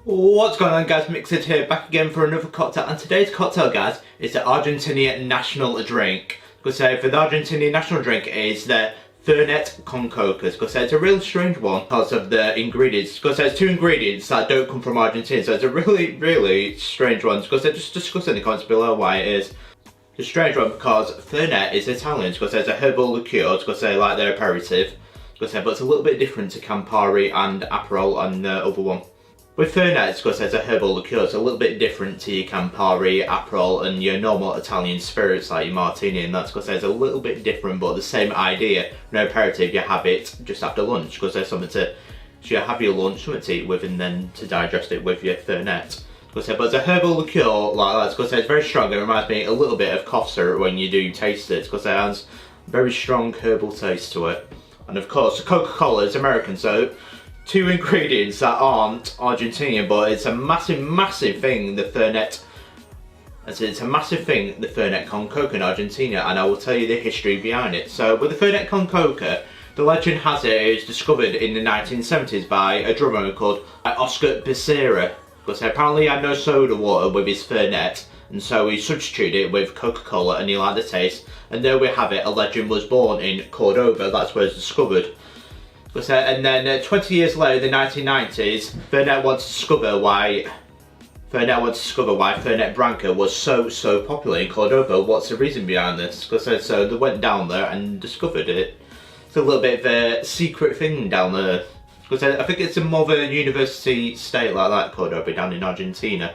What's going on, guys? MixedSid here, back again for another cocktail, and today's cocktail, guys, is the Argentinian national drink. Because for the Argentinian national drink is the Fernet Con Coca. Because it's a real strange one because of the ingredients. Because there's two ingredients that don't come from Argentina, so it's a really strange one. Because they're just discussing in the comments below why it is. It's a strange one because Fernet is Italian, because there's a herbal liqueur, because they like their aperitif. But it's a little bit different to Campari and Aperol and the other one. With Fernet, because there's a herbal liqueur, it's a little bit different to your Campari, Aperol and your normal Italian spirits like your Martini, and that's because there's a little bit different, but the same idea. No aperitif, you have it just after lunch, because there's something to, so you have your lunch, something to eat with, and then to digest it with your Fernet. But it's a herbal liqueur like that, because it's very strong. It reminds me a little bit of cough syrup when you do taste it, because it has very strong herbal taste to it. And of course, Coca-Cola is American, so two ingredients that aren't Argentinian, but it's a massive thing, the Fernet. It's a massive thing, the Fernet Con Coca in Argentina, and I will tell you the history behind it. So with the Fernet Con Coca, the legend has it was discovered in the 1970s by a drummer called Oscar Becerra, because apparently he had no soda water with his Fernet, and so he substituted it with Coca-Cola and he liked the taste, and there we have it, a legend was born in Cordoba. That's where it's discovered. And then 20 years later, the 1990s, Fernet wanted to discover why Fernet Branca was so popular in Cordoba. What's the reason behind this? Because so they went down there and discovered it. It's a little bit of a secret thing down there. Because I think it's a mother university state like that, Cordoba, down in Argentina.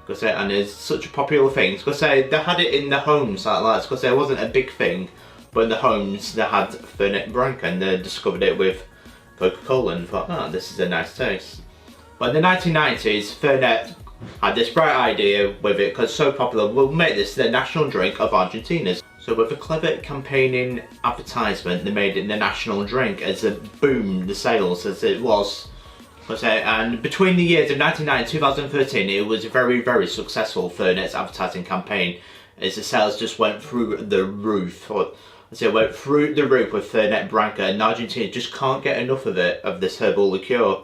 And it's such a popular thing. Because they had it in the homes like that. Because it wasn't a big thing, but in the homes they had Fernet Branca, and they discovered it with Coca-Cola and thought, oh, this is a nice taste. But in the 1990s, Fernet had this bright idea with it, because it's so popular, we'll make this the national drink of Argentina. So with a clever campaigning advertisement, they made it the national drink as it boomed the sales as it was. And between the years of 1990 and 2013, it was a very successful Fernet's advertising campaign, as the sales just went through the roof. So it went through the roof with Fernet Branca, and Argentina just can't get enough of it, of this herbal liqueur.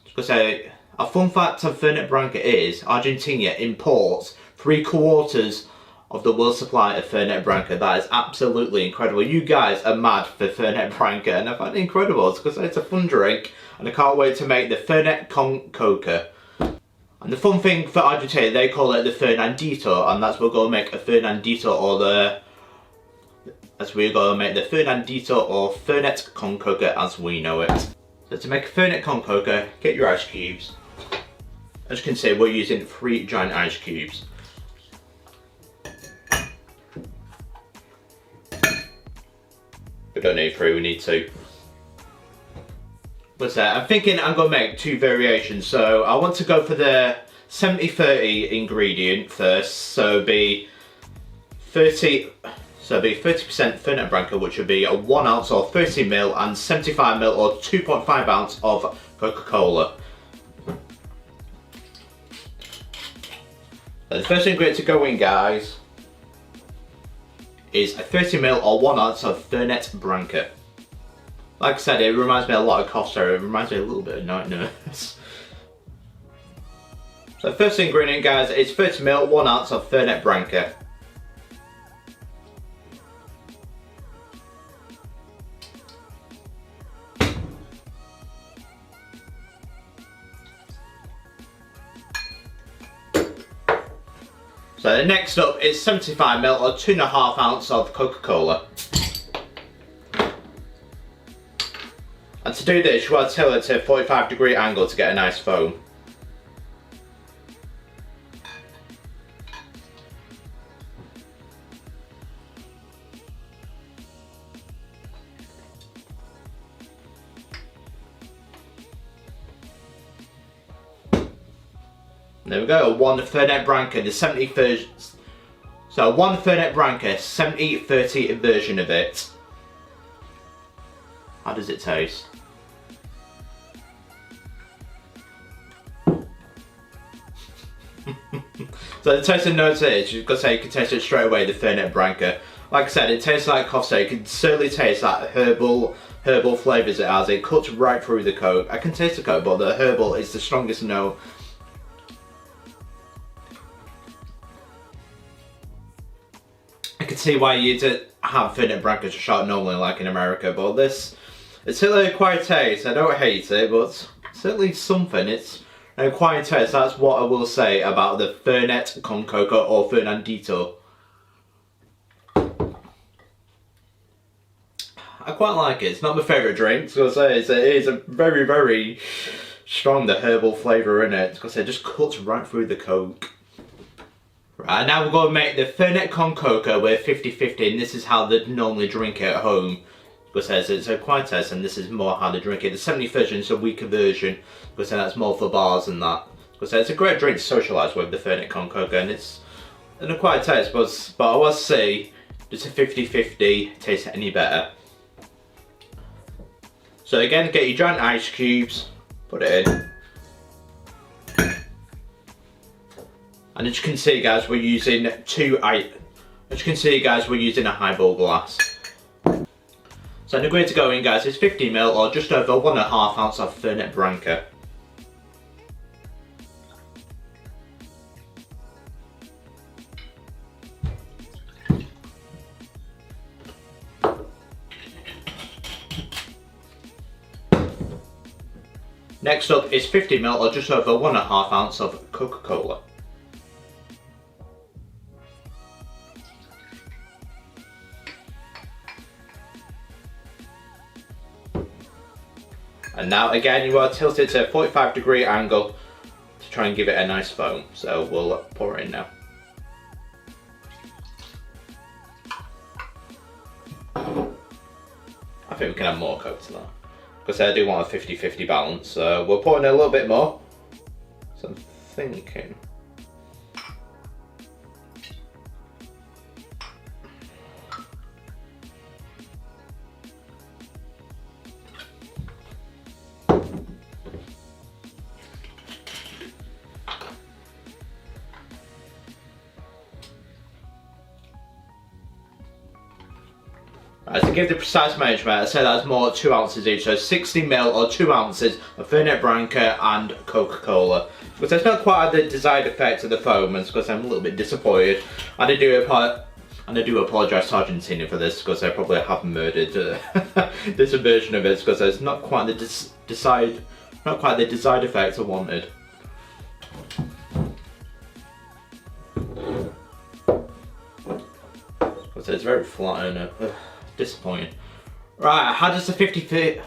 Because a fun fact of Fernet Branca is Argentina imports 3/4 of the world supply of Fernet Branca. That is absolutely incredible. You guys are mad for Fernet Branca, and I find it incredible because it's a fun drink, and I can't wait to make the Fernet Con Coca. And the fun thing for Argentina, they call it the Fernandito, and that's what we're going to make a Fernandito, or the Fernandito or Fernet Con Coca as we know it. So to make a Fernet Con Coca, get your ice cubes. As you can see, we're using 3 giant ice cubes. We don't need 3, we need 2. What's that? I'm thinking I'm going to make 2 variations. So I want to go for the 70-30 ingredient first. So it'd be 30% Fernet Branca, which would be a 1 ounce or 30ml, and 75ml or 2.5 ounce of Coca-Cola. The first ingredient to go in, guys, is a 30ml or 1 ounce of Fernet Branca. Like I said, it reminds me a lot of cough syrup. It reminds me a little bit of night nurse. So the first ingredient, guys, is 30ml, 1 ounce of Fernet Branca. So the next up is 75ml or 2.5 ounce of Coca-Cola. And to do this, you want to tilt it to a 45-degree angle to get a nice foam. There we go, 1 Fernet Branca, the 70-30. So 1 Fernet Branca, 70-30 version of it. How does it taste? So the taste and notes is, you've got to say, you can taste it straight away, the Fernet Branca. Like I said, it tastes like cough syrup. You can certainly taste that herbal flavours it has. It cuts right through the Coke. I can taste the Coke, but the herbal is the strongest note. can see why you'd have Fernet Branca to shot normally like in America, but this, it's certainly a quiet taste. I don't hate it, but certainly something. It's a quiet taste, that's what I will say about the Fernet Con Coca or Fernandito. I quite like it. It's not my favourite drink, so I say it is a very, very strong, the herbal flavour in it, because it just cuts right through the Coke. Right, now we're going to make the Fernet Con Coca with 50-50, and this is how they normally drink it at home. Because it's a quiet taste, and this is more how they drink it. The 70 version is a weaker version, because that's more for bars and that. Because it's a great drink to socialise with, the Fernet Con Coca, and it's an acquired taste, but I will say, does a 50-50 taste any better? So again, get your giant ice cubes, put it in. And as you can see guys, we're using a highball glass. So the way to go in guys is 50ml or just over 1.5 ounce of Fernet Branca. Next up is 50ml or just over 1.5 ounce of Coca Cola. And now again you want to tilt it to a 45-degree angle to try and give it a nice foam. So we'll pour it in now. I think we can add more Coke to that, because I do want a 50-50 balance, so we'll pour in a little bit more. So I'm thinking. Right, to give the precise measurement, I say that's more 2 ounces each, so 60ml or 2 ounces of Fernet Branca and Coca Cola. Because it's not quite the desired effect of the foam, and because I'm a little bit disappointed. And I do apologise to Argentina for this, because I probably have murdered this version of it, because it's not quite the desired effect I wanted. Because it's very flat and disappointing. Right, how does the 50-50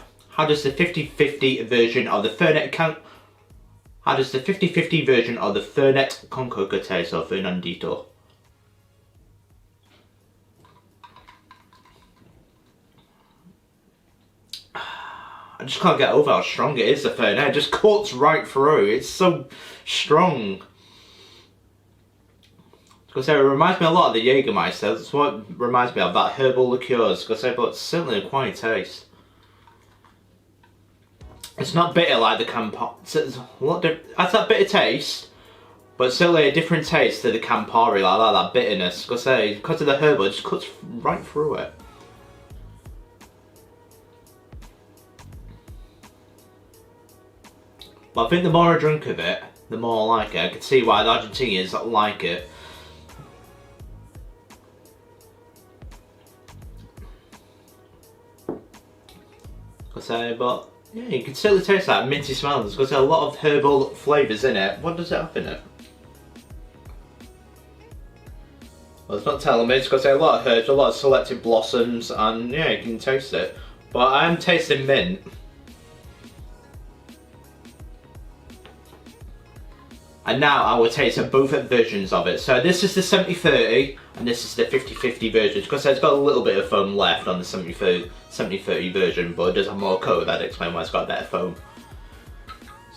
version of the Fernet Con Coca taste, or Fernandito? I just can't get over how strong it is, the Fernet. It just cuts right through. It's so strong. Because it reminds me a lot of the Jägermeister. That's what reminds me of, that herbal liqueurs. Because it's certainly a quiet taste. It's not bitter like the Campari. It's a lot different. It has that bitter taste, but it's certainly a different taste to the Campari, like that bitterness. Because of the herbal, it just cuts right through it. But I think the more I drink of it, the more I like it. I can see why the Argentinians like it. But yeah, you can still taste that minty smell. It's got a lot of herbal flavours in it. What does it have in it? Well, it's not telling me. It's got a lot of herbs, a lot of selected blossoms, and yeah, you can taste it. But I am tasting mint. And now I will taste both versions of it. So this is the 70-30 and this is the 50-50 version, because it's got a little bit of foam left on the 70-30 version, but it does have more coat. That'd explain why it's got better foam.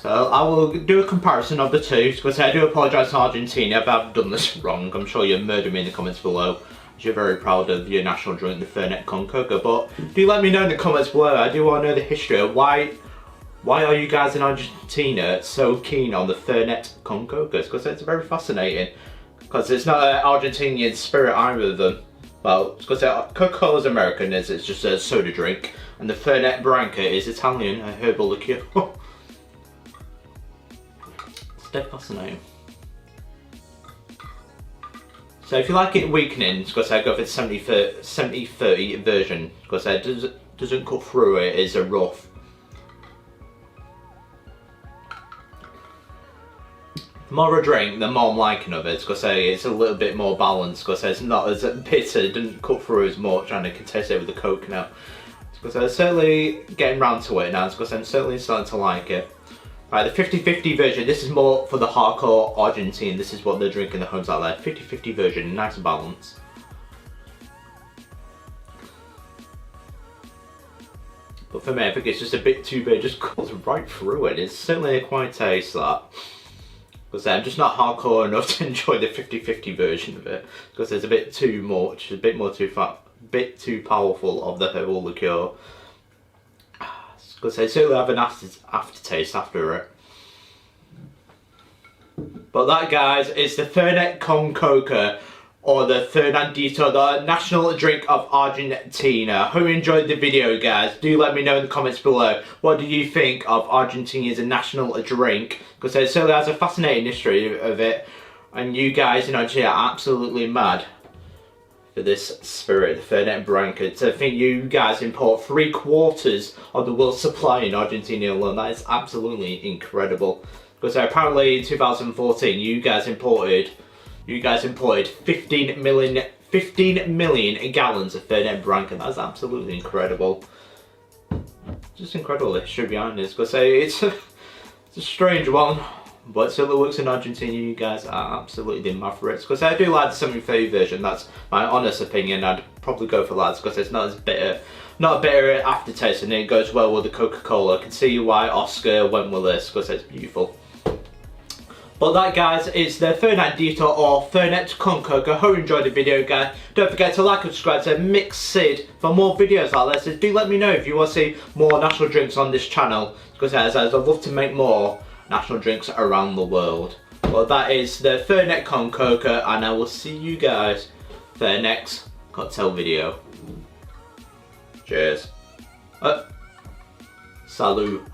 So I will do a comparison of the two, because I do apologise to Argentina if I've done this wrong. I'm sure you'll murder me in the comments below, as you're very proud of your national drink, the Fernet Con Coca. But do let me know in the comments below. I do want to know the history of why are you guys in Argentina so keen on the Fernet Con Coca? Because it's very fascinating. Because it's not an Argentinian spirit either of them. Well, because Coca-Cola is American, it's just a soda drink. And the Fernet Branca is Italian, a herbal liqueur. It's dead fascinating. So if you like it weakening, of course I go for the 70-30 version. Of course it doesn't cut through it, it's a rough. The more I drink, the more I'm liking of it. Because it's a little bit more balanced. Because it's not as bitter, it doesn't cut through as much, and I can taste it with the coconut. Because I'm certainly getting round to it now. Because I'm certainly starting to like it. Right, the 50-50 version. This is more for the hardcore Argentine. This is what they're drinking in the homes out there. 50-50 version, nice balance. But for me, I think it's just a bit too big. It just goes right through it. It's certainly a quiet taste, that. Because I'm just not hardcore enough to enjoy the 50-50 version of it. Because it's a bit too much, a bit more too fat, a bit too powerful of the herbal liqueur. Because I certainly have an aftertaste after it. But that, guys, is the Fernet Con Coca, or the Fernandito, the national drink of Argentina. Hope you enjoyed the video, guys. Do let me know in the comments below, what do you think of Argentina as a national drink? Because it certainly has a fascinating history of it. And you guys in Argentina are absolutely mad for this spirit, the Fernet Branca. To think you guys import 3/4 of the world's supply in Argentina alone, that is absolutely incredible. Because apparently in 2014 you guys imported 15 million gallons of Fernet Branca. That's absolutely incredible. Just incredible the history behind this. Because it's a strange one, but it certainly works in Argentina. You guys are absolutely mad for it. Because I do like the 70-30 version. That's my honest opinion. I'd probably go for that because it's not as bitter, not a bitter aftertaste, and it goes well with the Coca-Cola. I can see why Oscar went with this because it's beautiful. But that, guys, is the Fernandito or Fernet Con Coca. Hope you enjoyed the video, guys. Don't forget to like and subscribe to MixedSid for more videos like this. Do let me know if you want to see more national drinks on this channel, because as I'd love to make more national drinks around the world. But that is the Fernet Con Coca, and I will see you guys for the next cocktail video. Cheers. Salud.